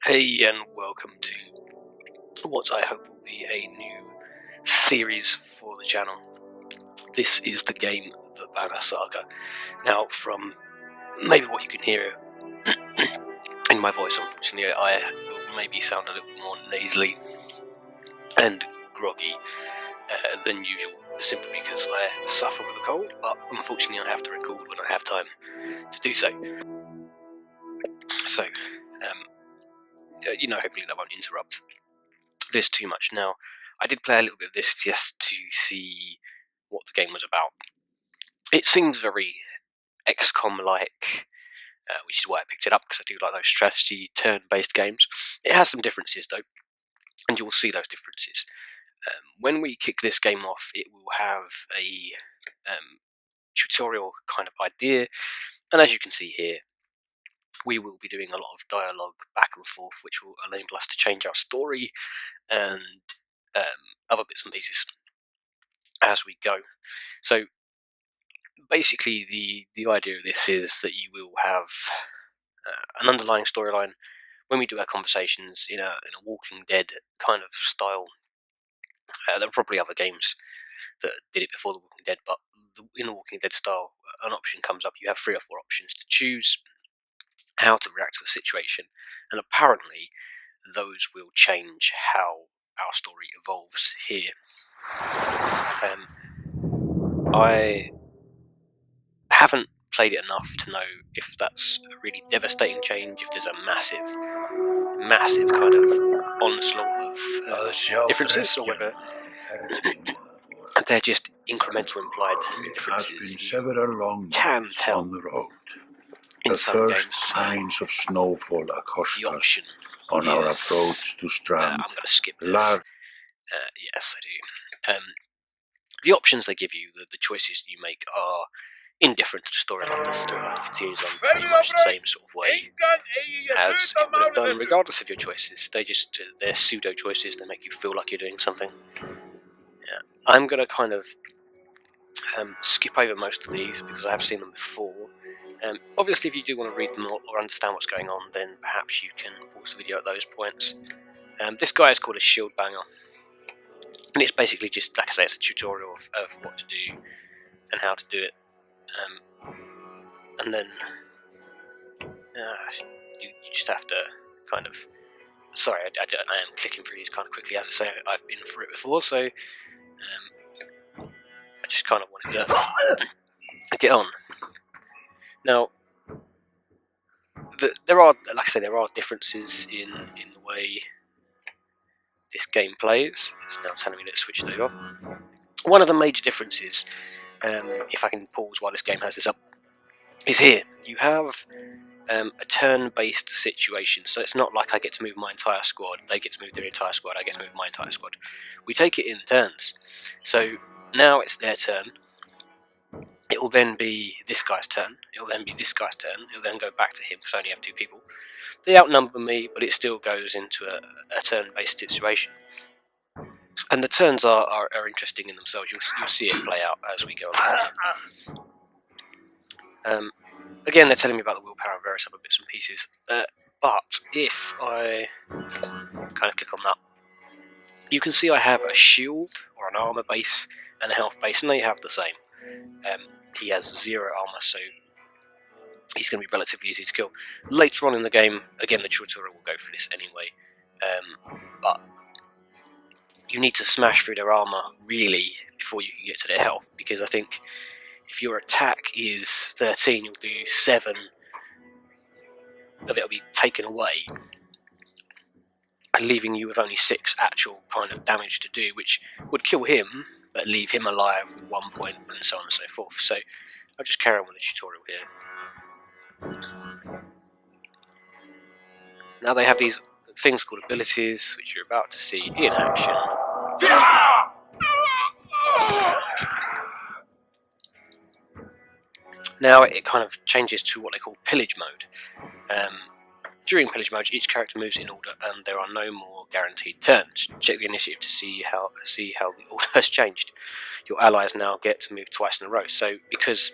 Hey, and welcome to what I hope will be a new series for the channel. This is the game, the Banner Saga. Now, from maybe what you can hear in my voice, unfortunately, I will maybe sound a little more nasally and groggy than usual, simply because I suffer with a cold, but unfortunately I have to record when I have time to do so. So, hopefully that won't interrupt this too much. Now, I did play a little bit of this just to see what the game was about. It seems very XCOM-like, which is why I picked it up, because I do like those strategy turn-based games. It has some differences though, and you will see those differences. When we kick this game off, it will have a tutorial kind of idea, and as you can see here, we will be doing a lot of dialogue back and forth, which will enable us to change our story and other bits and pieces as we go. So basically, the idea of this is that you will have an underlying storyline when we do our conversations in a Walking Dead kind of style. There are probably other games that did it before the Walking Dead, but in the Walking Dead style, an option comes up. You have 3 or 4 options to choose how to react to a situation, and apparently those will change how our story evolves here. I haven't played it enough to know if that's a really devastating change, if there's a massive kind of onslaught of differences, or whether they're just incremental implied differences. You can tell on the road. in The some first games signs of snowfall the accosted us option on our is, approach to Strand. I'm going to skip this. Yes, I do. The options they give you, the choices you make, are indifferent to the storyline. The storyline continues on pretty much the same sort of way as it would have done regardless of your choices. They're pseudo choices, they make you feel like you're doing something. Yeah. I'm going to kind of skip over most of these because I have seen them before. Obviously, if you do want to read them or understand what's going on, then perhaps you can pause the video at those points. This guy is called a shield banger, and it's basically just, like I say, it's a tutorial of what to do and how to do it. And then you just have to kind of... Sorry, I am clicking through these kind of quickly. As I say, I've been through it before, so I just kind of wanted to get on. Now, there are, like I say, there are differences in the way this game plays. It's now telling me that it switched over. One of the major differences, if I can pause while this game has this up, is here. You have a turn-based situation, so it's not like I get to move my entire squad, they get to move their entire squad, I get to move my entire squad. We take it in turns. So now it's their turn. It will then be this guy's turn. It will then be this guy's turn. It will then go back to him because I only have 2 people. They outnumber me, but it still goes into a turn-based situation. And the turns are interesting in themselves. You'll see it play out as we go along. Again, they're telling me about the willpower and various other bits and pieces. But if I kind of click on that, you can see I have a shield or an armor base and a health base, and they have the same. He has 0 armor, so he's going to be relatively easy to kill. Later on in the game, again, the tutorial will go for this anyway, but you need to smash through their armor, really, before you can get to their health, because I think if your attack is 13, you'll do 7 of it will be taken away, and leaving you with only 6 actual kind of damage to do, which would kill him, but leave him alive with 1 point, and so on and so forth. So I'll just carry on with the tutorial here. Now they have these things called abilities, which you're about to see in action. Now it kind of changes to what they call pillage mode. During pillage mode, each character moves in order, and there are no more guaranteed turns. Check the initiative to see how the order has changed. Your allies now get to move twice in a row. So because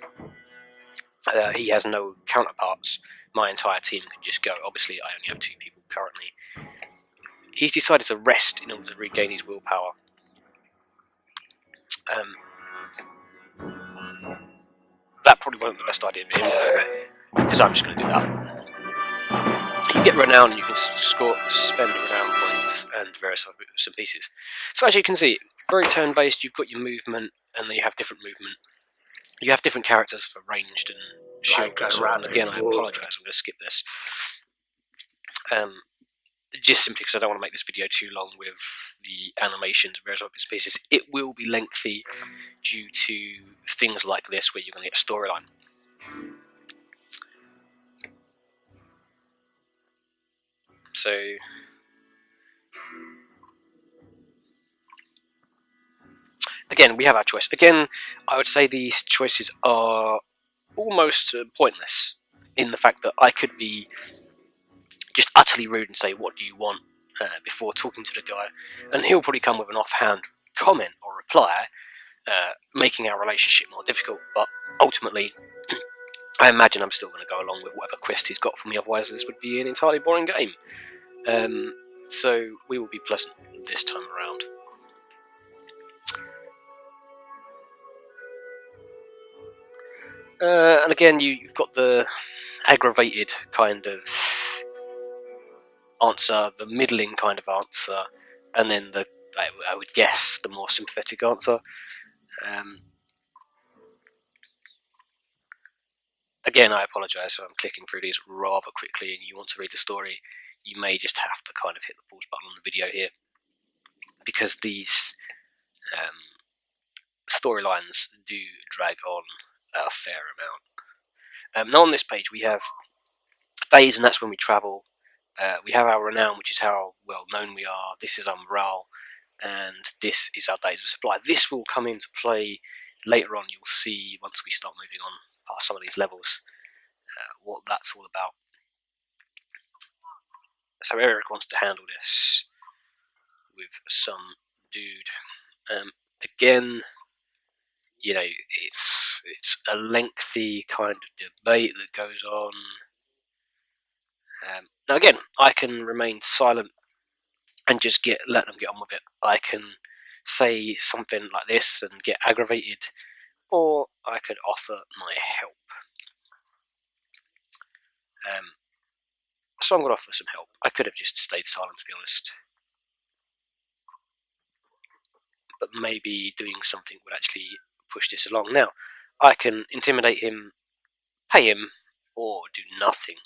he has no counterparts, my entire team can just go. Obviously, I only have 2 people currently. He's decided to rest in order to regain his willpower. That probably wasn't the best idea for him, because I'm just going to do that. You get renown and you can spend renown points and various other bits and pieces. So as you can see, very turn-based. You've got your movement, and then you have different movement. You have different characters for ranged and shield and so on. Again, I apologise, I'm going to skip this. Just simply because I don't want to make this video too long with the animations and various other pieces. It will be lengthy due to things like this where you're going to get a storyline. So again, we have our choice. Again, I would say these choices are almost pointless in the fact that I could be just utterly rude and say, "What do you want?" Before talking to the guy, and he'll probably come with an offhand comment or reply, making our relationship more difficult. But ultimately, I imagine I'm still going to go along with whatever quest he's got for me, otherwise this would be an entirely boring game. So we will be pleasant this time around. And again, you've got the aggravated kind of answer, the middling kind of answer, and then the, I would guess, the more sympathetic answer. Again, I apologise if I'm clicking through these rather quickly and you want to read the story. You may just have to kind of hit the pause button on the video here, because these storylines do drag on a fair amount. Now on this page we have days, and that's when we travel. We have our renown, which is how well known we are. This is our morale, and this is our days of supply. This will come into play later on. You'll see once we start moving on past some of these levels what that's all about. So Eric wants to handle this with some dude. Again, you know, it's a lengthy kind of debate that goes on. Now again, I can remain silent and just let them get on with it. I can say something like this and get aggravated, or I could offer my help. So I'm going to offer some help. I could have just stayed silent, to be honest, but maybe doing something would actually push this along. Now, I can intimidate him, pay him, or do nothing.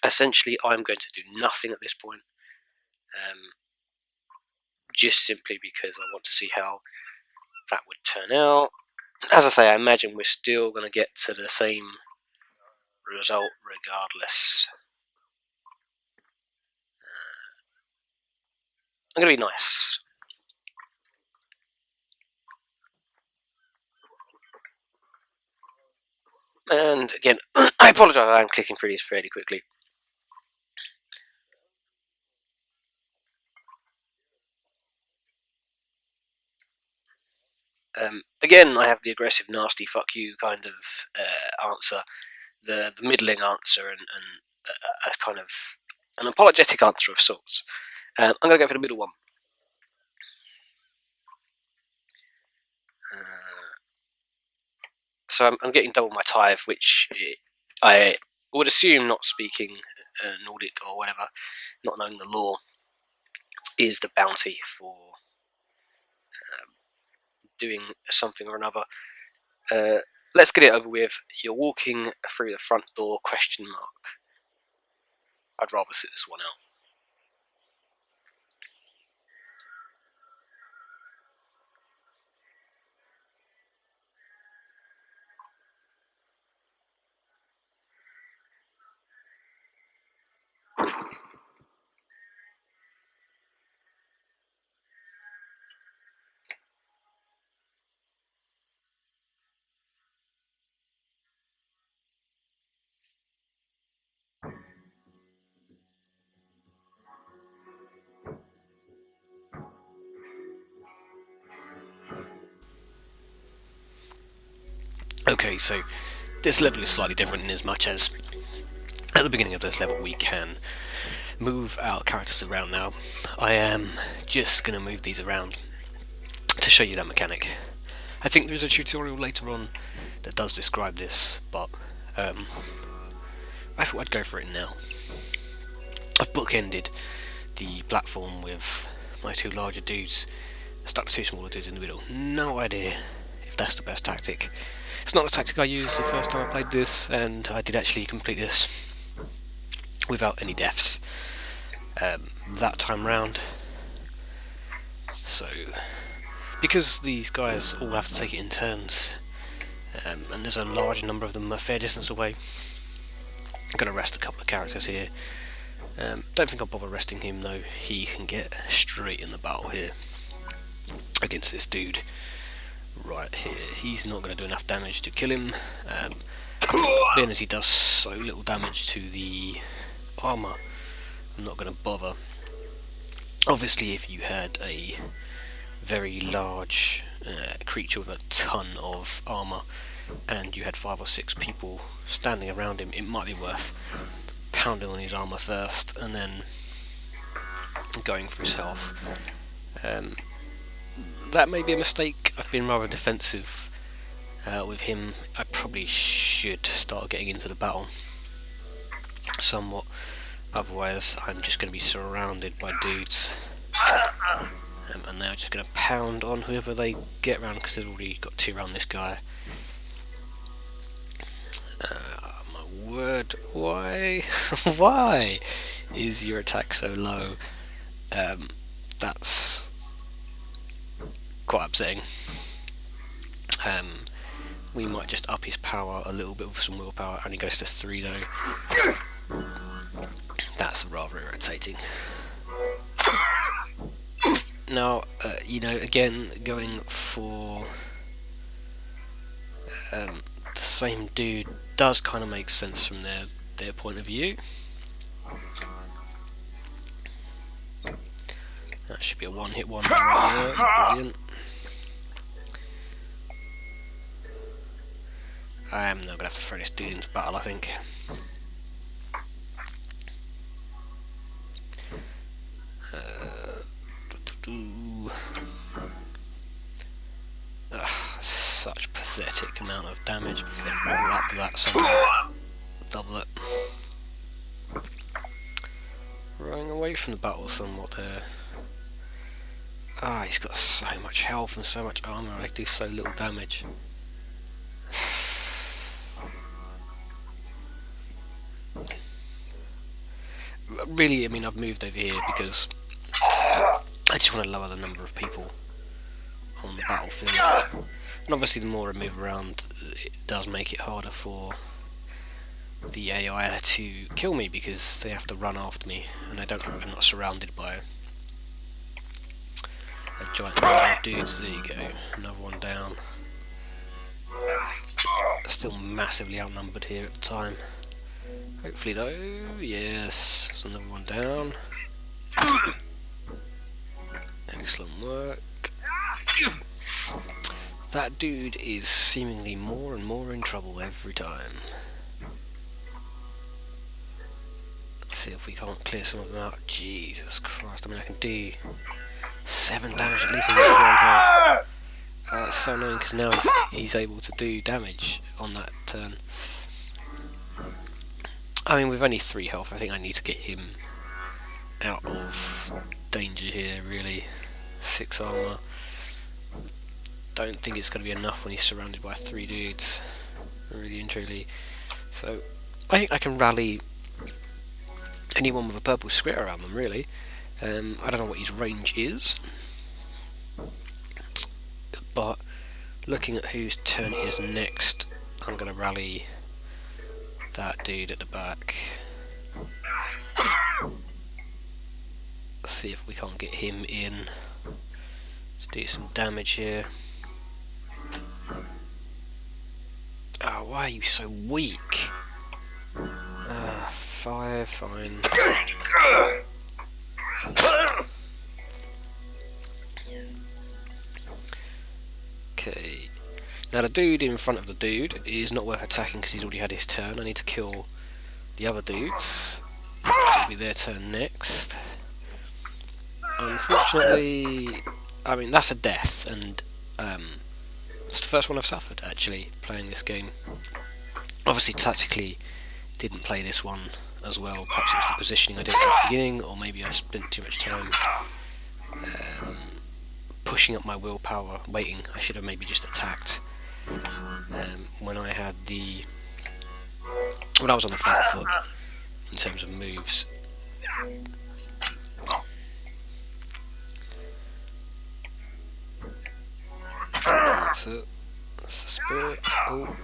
Essentially, I'm going to do nothing at this point, just simply because I want to see how that would turn out. As I say, I imagine we're still going to get to the same result regardless. I'm going to be nice. And again, I apologise, I'm clicking through these fairly quickly. Again, I have the aggressive, nasty, fuck you kind of answer, the middling answer, and a kind of an apologetic answer of sorts. I'm going to go for the middle one. So I'm getting double my tithe, which I would assume, not speaking Nordic or whatever, not knowing the law, is the bounty for doing something or another. Let's get it over with. You're walking through the front door, question mark. I'd rather sit this one out. Okay, so this level is slightly different in as much as at the beginning of this level we can move our characters around now. I am just going to move these around to show you that mechanic. I think there's a tutorial later on that does describe this, but I thought I'd go for it now. I've bookended the platform with my two larger dudes, stuck the two smaller dudes in the middle. No idea if that's the best tactic. It's not the tactic I used the first time I played this, and I did actually complete this without any deaths that time round. So, because these guys all have to take it in turns, and there's a large number of them a fair distance away, I'm going to rest a couple of characters here. Don't think I'll bother resting him though. He can get straight in the battle here against this dude right here. He's not going to do enough damage to kill him, being as he does so little damage to the armour. I'm not going to bother. Obviously, if you had a very large creature with a ton of armour and you had 5 or 6 people standing around him, it might be worth pounding on his armour first and then going for his health. That may be a mistake. I've been rather defensive with him. I probably should start getting into the battle somewhat, otherwise I'm just going to be surrounded by dudes, and they're just going to pound on whoever they get around, because they've already got 2 around this guy. My word, why? Why is your attack so low? That's quite upsetting. We might just up his power a little bit with some willpower, and he goes to 3 though. That's rather irritating. Now, you know, again, going for the same dude does kind of make sense from their point of view. That should be a one-hit wonder right there. Brilliant. I am now going to have to throw this dude into battle, I think. Such pathetic amount of damage. We'll up that somehow. Double it. Running away from the battle somewhat there. He's got so much health and so much armour, I do so little damage. Really, I mean, I've moved over here because I just want to lower the number of people on the battlefield. And obviously the more I move around, it does make it harder for the AI to kill me, because they have to run after me, and I'm not surrounded by a giant number of dudes. There you go, another one down. Still massively outnumbered here at the time. Hopefully though, yes, there's another one down. Excellent work. That dude is seemingly more and more in trouble every time. Let's see if we can't clear some of them out. Jesus Christ, I mean, I can do 7 damage at least in this one health. It's so annoying because now he's able to do damage on that turn. I mean, with only 3 health, I think I need to get him out of danger here, really. 6 armour. Don't think it's going to be enough when he's surrounded by 3 dudes, really and truly. So, I think I can rally anyone with a purple square around them, really. I don't know what his range is, but looking at whose turn it is next, I'm going to rally that dude at the back. See if we can't get him in. Let's do some damage here. Oh, why are you so weak? 5, fine. Okay. Now the dude in front of the dude is not worth attacking because he's already had his turn. I need to kill the other dudes. be their turn next. Unfortunately, I mean, that's a death, and it's the first one I've suffered, actually, playing this game. Obviously, tactically, didn't play this one as well. Perhaps it was the positioning I did at the beginning, or maybe I spent too much time pushing up my willpower, waiting. I should have maybe just attacked when I had when I was on the front foot in terms of moves. That's it. That's the spirit. Oh.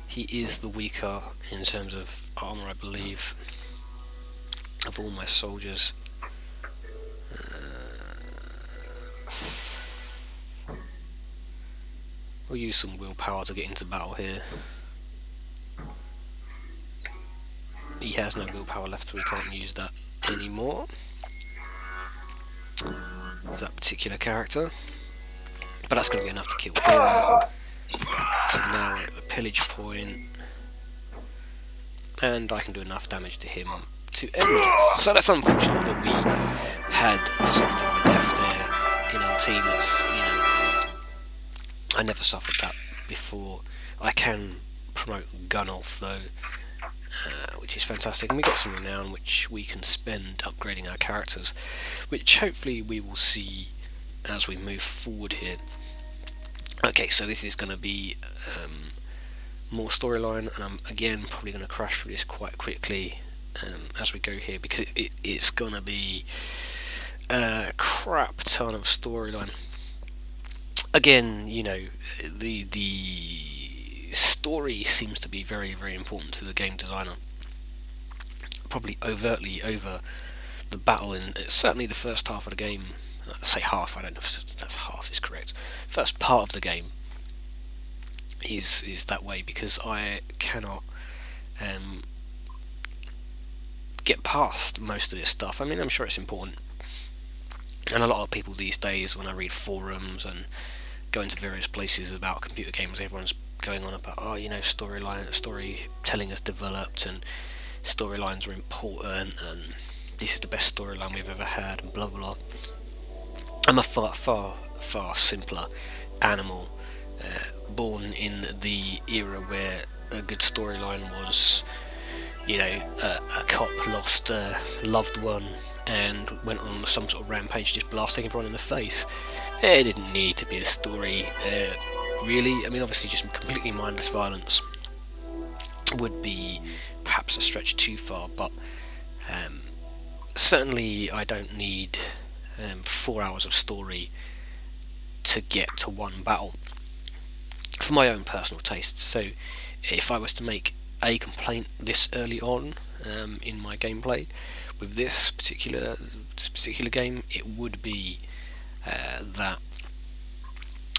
He is the weaker in terms of armour, I believe, of all my soldiers. We'll use some willpower to get into battle here. He has no willpower left, so we can't use that anymore with that particular character. But that's going to be enough to kill him. So now we're at the pillage point, and I can do enough damage to him to end this. So that's unfortunate that we had something of a death there in our team. It's, I never suffered that before. I can promote Gunnulf though, which is fantastic, and we got some renown which we can spend upgrading our characters, which hopefully we will see as we move forward here. Okay, so this is going to be more storyline, and I'm again probably going to crash through this quite quickly as we go here, because it's going to be a crap ton of storyline. Again, the story seems to be very, very important to the game designer, probably overtly over the battle in certainly the first half of the game. I say half, I don't know if half is correct. First part of the game is that way, because I cannot get past most of this stuff. I mean, I'm sure it's important, and a lot of people these days, when I read forums and go into various places about computer games, everyone's going on about, storytelling has developed, and storylines are important, and this is the best storyline we've ever had, and blah blah blah. I'm a far simpler animal, born in the era where a good storyline was, a cop lost a loved one and went on some sort of rampage, just blasting everyone in the face. It didn't need to be a story, really. I mean, obviously, just completely mindless violence would be perhaps a stretch too far, but certainly I don't need 4 hours of story to get to one battle for my own personal tastes. So if I was to make a complaint this early on in my gameplay with this particular game, it would be that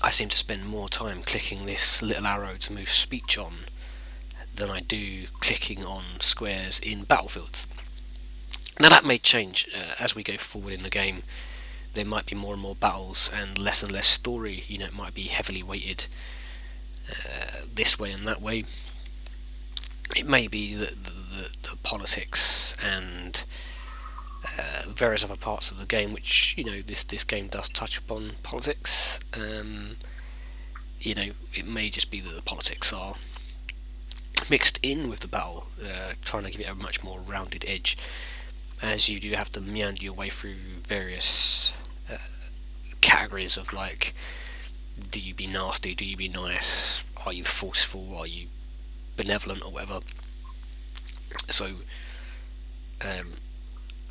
I seem to spend more time clicking this little arrow to move speech on than I do clicking on squares in Battlefield. Now that may change as we go forward in the game. There might be more and more battles and less story. It might be heavily weighted this way and that way. It may be that the politics and various other parts of the game, which this game does touch upon politics. It may just be that the politics are mixed in with the battle, trying to give it a much more rounded edge, as you do have to meander your way through various categories of, like, do you be nasty, do you be nice, are you forceful, are you benevolent, or whatever. So I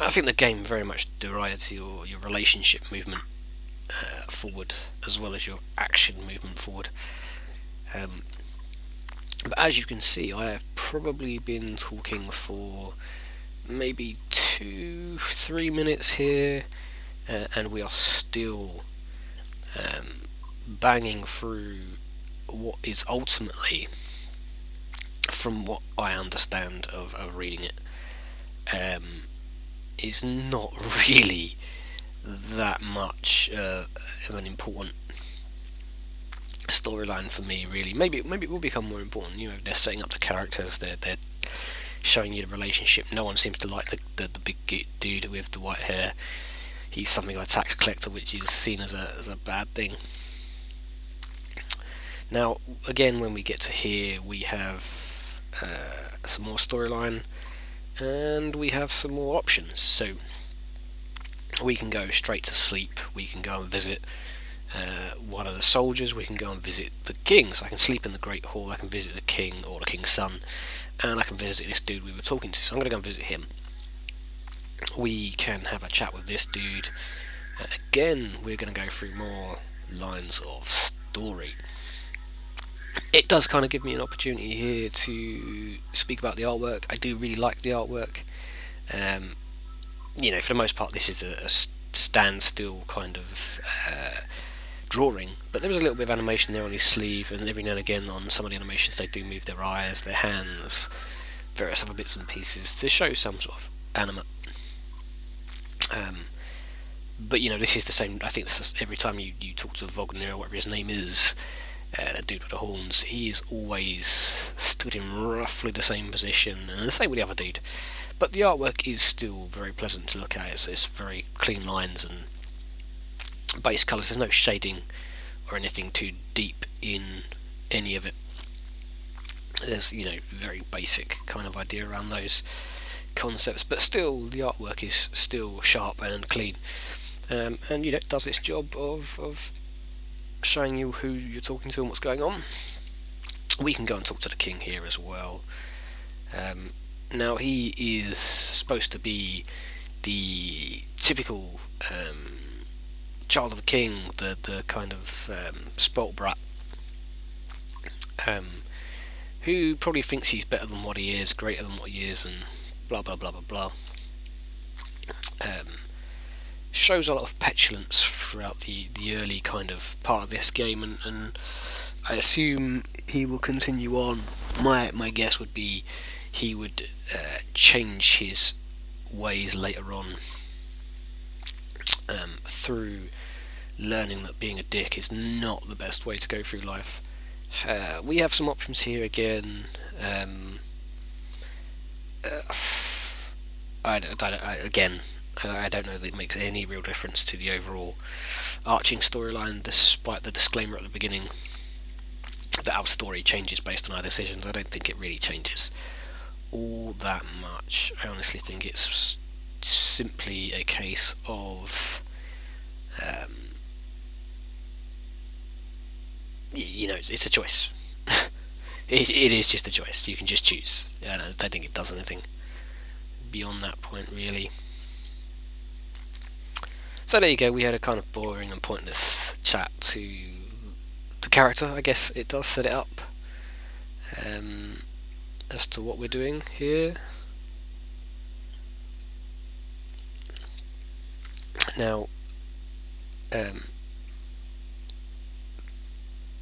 think the game very much derides your relationship movement forward, as well as your action movement forward. But as you can see, I have probably been talking for maybe 2-3 minutes here, and we are still banging through what is ultimately, from what I understand of reading it, is not really that much of an important storyline for me, really. Maybe it will become more important. They're setting up the characters, they're showing you the relationship. No one seems to like the big dude with the white hair. He's something like a tax collector, which is seen as a bad thing. Now, again, when we get to here, we have some more storyline, and we have some more options. So we can go straight to sleep. We can go and visit one of the soldiers. We can go and visit the king. So I can sleep in the Great Hall. I can visit the king or the king's son, and I can visit this dude we were talking to. So I'm going to go and visit him. We can have a chat with this dude. Again, we're going to go through more lines of story. It does kind of give me an opportunity here to speak about the artwork. I do really like the artwork. For the most part, this is a standstill kind of drawing, but there was a little bit of animation there on his sleeve, and every now and again on some of the animations they do move their eyes, their hands, various other bits and pieces to show some sort of animate. But this is the same. I think every time you talk to Wagner or whatever his name is, that dude with the horns, he's always stood in roughly the same position, and the same with the other dude. But the artwork is still very pleasant to look at. It's very clean lines and base colours. There's no shading or anything too deep in any of it. There's very basic kind of idea around those concepts, but still the artwork is still sharp and clean, and it does its job of showing you who you're talking to and what's going on. We can go and talk to the king here as well. Now he is supposed to be the typical child of a king, the kind of spoilt brat, who probably thinks he's better than what he is, greater than what he is, and blah blah blah blah blah. Shows a lot of petulance throughout the early kind of part of this game, and I assume he will continue on. My guess would be he would change his ways later on, through learning that being a dick is not the best way to go through life. We have some options here again. I don't know that it makes any real difference to the overall arching storyline, despite the disclaimer at the beginning that our story changes based on our decisions. I don't think it really changes all that much. I honestly think it's simply a case of it's a choice. it is just a choice. You can just choose. I don't think it does anything beyond that point, really. So there you go. We had a kind of boring and pointless chat to the character. I guess it does set it up as to what we're doing here. Now,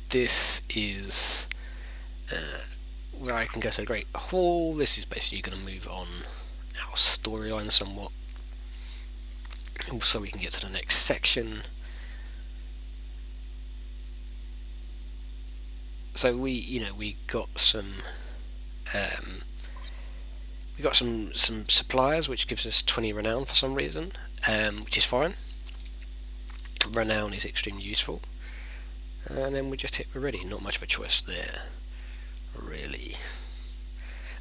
this is where I can go to the Great Hall. This is basically going to move on our storyline somewhat, so we can get to the next section. So we got some suppliers, which gives us 20 renown for some reason, which is fine. Renown is extremely useful, and then we just hit we're ready. Not much of a choice there, really.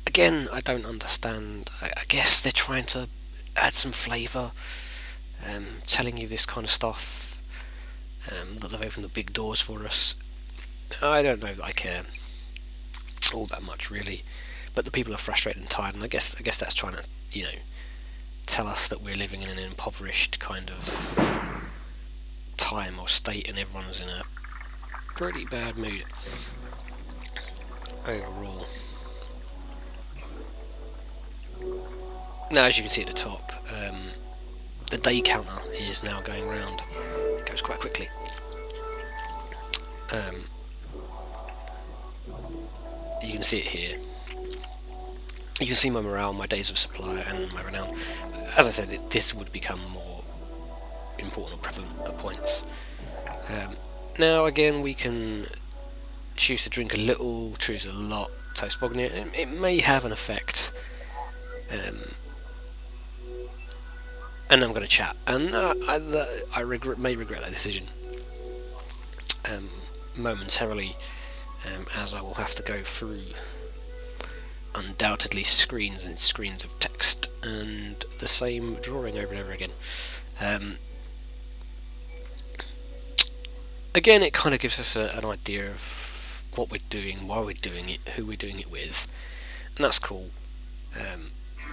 Again, I don't understand. I guess they're trying to add some flavour, telling you this kind of stuff, that they've opened the big doors for us. I don't know that I care all that much, really, but the people are frustrated and tired, and I guess that's trying to tell us that we're living in an impoverished kind of time or state, and everyone's in a pretty bad mood overall. Now, as you can see at the top, the day counter is now going round. It goes quite quickly. You can see it here. You can see my morale, my days of supply, and my renown. As I said, this would become more important or prevalent at points. Now, again, we can choose to drink a little, choose a lot, taste Wagner. It may have an effect. Um, and I'm going to chat, and I may regret that decision momentarily, as I will have to go through undoubtedly screens and screens of text and the same drawing over and over again. Again, it kind of gives us an idea of what we're doing, why we're doing it, who we're doing it with, and that's cool.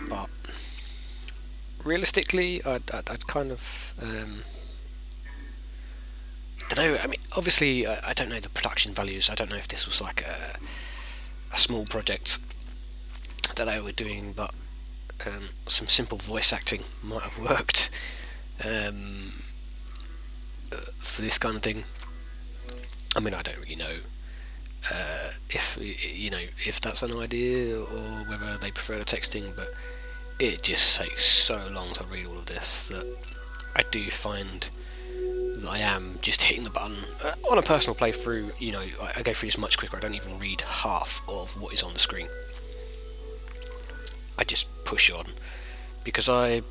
But realistically, I'd kind of don't know. I mean, obviously, I don't know the production values. I don't know if this was like a small project that they were doing, but some simple voice acting might have worked for this kind of thing. I mean, I don't really know if that's an idea or whether they prefer the texting, but it just takes so long to read all of this that I do find that I am just hitting the button. On a personal playthrough, I go through this much quicker. I don't even read half of what is on the screen. I just push on because I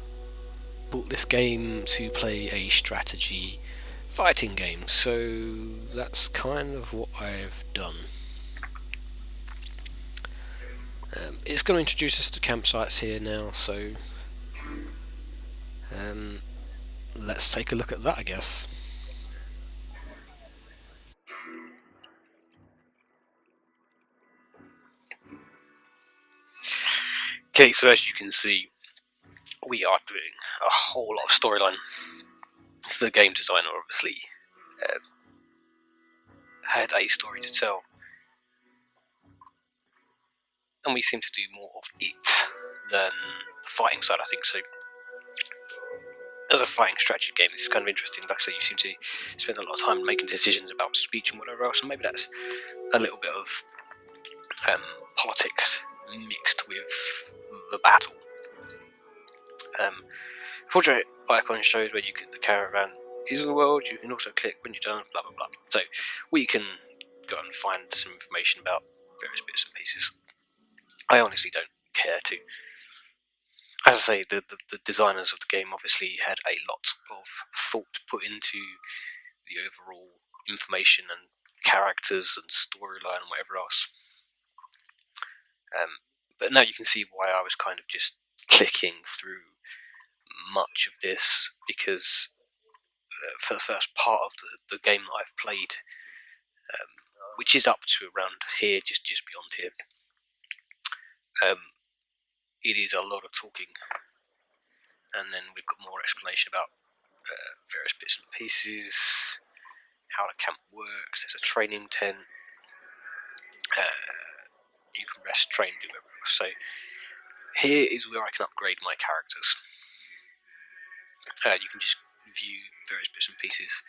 bought this game to play a strategy fighting game, so that's kind of what I've done. It's going to introduce us to campsites here now, so let's take a look at that, I guess. Okay, so as you can see, we are doing a whole lot of storyline. The game designer obviously had a story to tell, and we seem to do more of it than the fighting side, I think. So as a fighting strategy game, this is kind of interesting. Like I say, you seem to spend a lot of time making decisions about speech and whatever else, and maybe that's a little bit of politics mixed with the battle. Portrait icon shows where you can the caravan is in the world. You can also click when you're done, blah blah blah. So we can go and find some information about various bits and pieces. I honestly don't care to. As I say, the designers of the game obviously had a lot of thought put into the overall information and characters and storyline and whatever else. But now you can see why I was kind of just clicking through much of this, because for the first part of the game that I've played, which is up to around here, just beyond here, it is a lot of talking, and then we've got more explanation about various bits and pieces, how the camp works. There's a training tent. You can rest, train, do whatever else. So here is where I can upgrade my characters. You can just view various bits and pieces.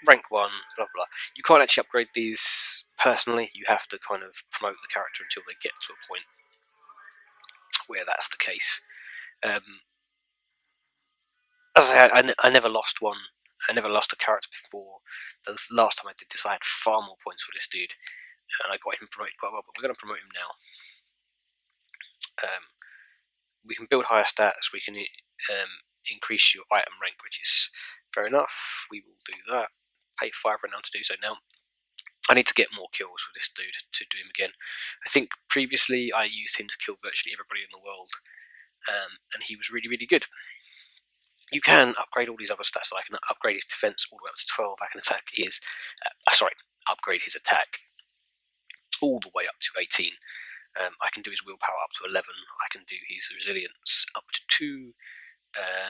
Rank 1, blah blah. You can't actually upgrade these personally. You have to kind of promote the character until they get to a point where that's the case. As I say, I never lost one. I never lost a character before. The last time I did this, I had far more points for this dude, and I got him promoted quite well. But we're going to promote him now. We can build higher stats. We can increase your item rank, which is fair enough. We will do that. Pay 5 renown to do so. Now, I need to get more kills with this dude to do him again. I think previously I used him to kill virtually everybody in the world, and he was really, really good. You can upgrade all these other stats. So I can upgrade his defense all the way up to 12. I can upgrade his attack all the way up to 18. I can do his willpower up to 11. I can do his resilience up to 2.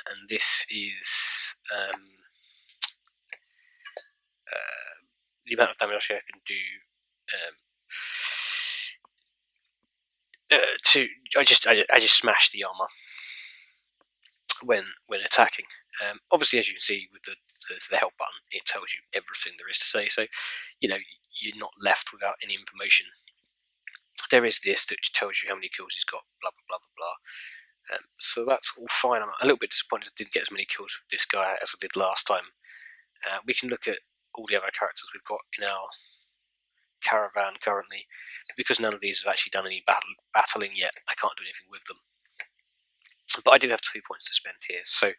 And this is the amount of damage I can do. I just smash the armor when attacking. Obviously, as you can see with the help button, it tells you everything there is to say. So you're not left without any information. There is this which tells you how many kills he's got, blah blah blah blah blah. So that's all fine. I'm a little bit disappointed I didn't get as many kills with this guy as I did last time. We can look at all the other characters we've got in our caravan currently. Because none of these have actually done any battling yet, I can't do anything with them. But I do have 2 points to spend here. So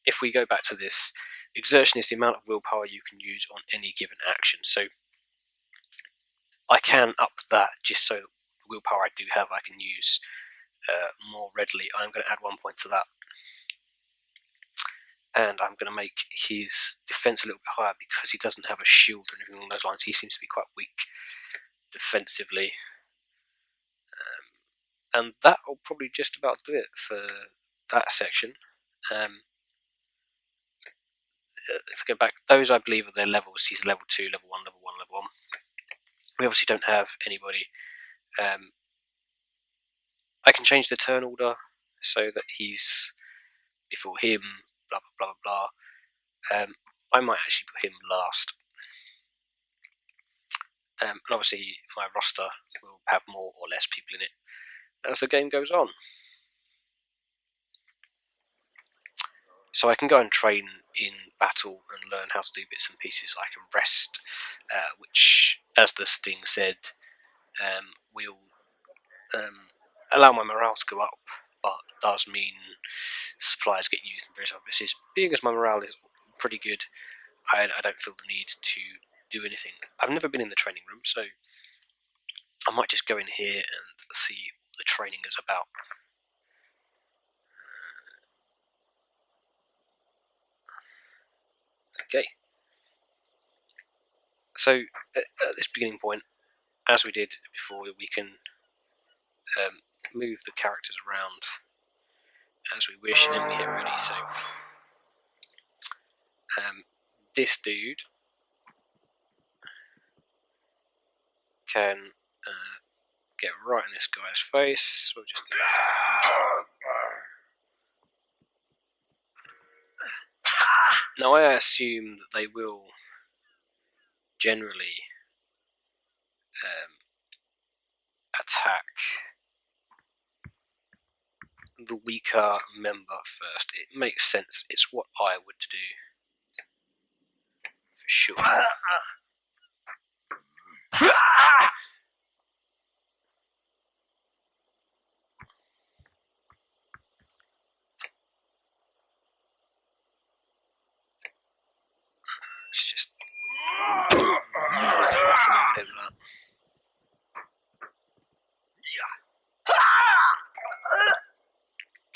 if we go back to this, exertion is the amount of willpower you can use on any given action. So I can up that just so the willpower I do have I can use more readily. I'm going to add 1 point to that. And I'm going to make his defense a little bit higher because he doesn't have a shield or anything along those lines. He seems to be quite weak defensively. And that will probably just about do it for that section. If I go back, those I believe are their levels. He's level 2, level 1, level 1, level 1. We obviously don't have anybody. I can change the turn order so that he's before him, blah blah blah blah blah. I might actually put him last. And obviously my roster will have more or less people in it as the game goes on. So I can go and train in battle and learn how to do bits and pieces. I can rest, which, as this thing said, will allow my morale to go up, but does mean supplies get used in various other places. Being as my morale is pretty good, I don't feel the need to do anything. I've never been in the training room, so I might just go in here and see what the training is about. Okay. So at this beginning point, as we did before, we can move the characters around as we wish, and then we hit ready. So this dude can get right in this guy's face. We'll just do that. Now I assume that they will generally attack the weaker member first. It makes sense. It's what I would do for sure. It's just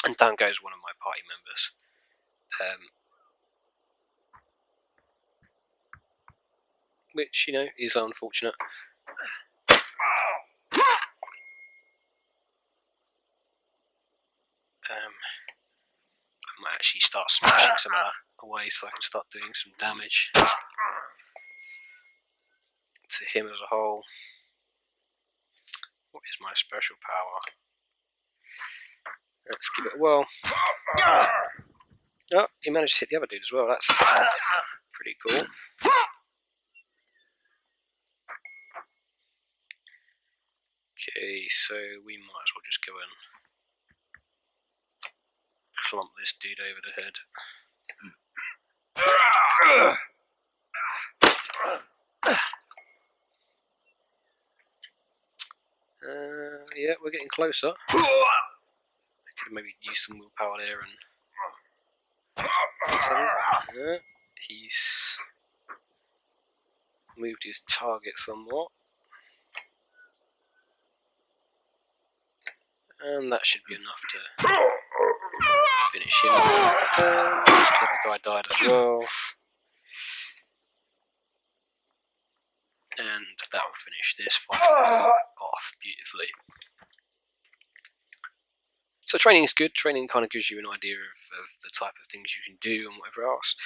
and down goes one of my party members. Which, you know, is unfortunate. I might actually start smashing some of that away so I can start doing some damage to him as a whole. What is my special power? Let's give it a whirl. Oh, he managed to hit the other dude as well. That's pretty cool. Okay, so we might as well just go and clump this dude over the head. Yeah, we're getting closer. I could maybe use some willpower there and he's moved his target somewhat. And that should be enough to finish him. The other guy died as well. And that will finish this fight off beautifully. So training is good. Training kind of gives you an idea of the type of things you can do and whatever else.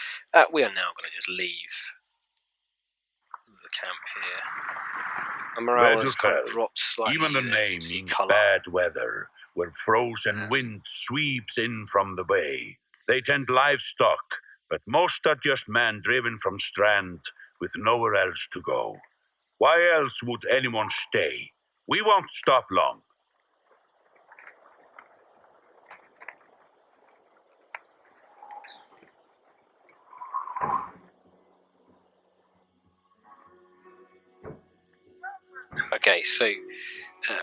We are now going to just leave the camp here. And morale has kind of dropped slightly. Even the name means bad weather, where frozen wind sweeps in from the bay. They tend livestock, but most are just men driven from strand with nowhere else to go. Why else would anyone stay? We won't stop long. Okay, so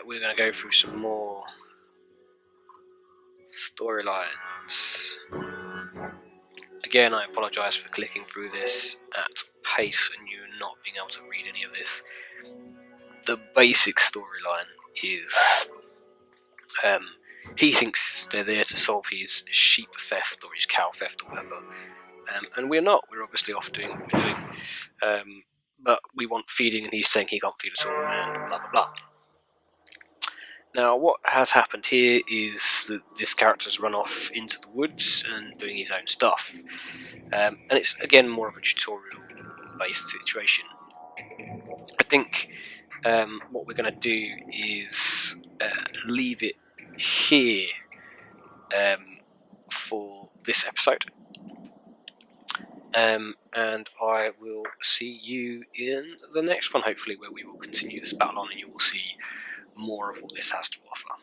we're going to go through some more storylines. Again, I apologise for clicking through this at pace and you not being able to read any of this. The basic storyline is he thinks they're there to solve his sheep theft or his cow theft or whatever, and we're not. We're obviously off doing what we're doing, but we want feeding, and he's saying he can't feed us all, and blah blah blah. Now, what has happened here is that this character's run off into the woods and doing his own stuff, and it's again more of a tutorial-based situation. I think what we're going to do is leave it here for this episode, and I will see you in the next one, hopefully, where we will continue this battle on and you will see more of what this has to offer.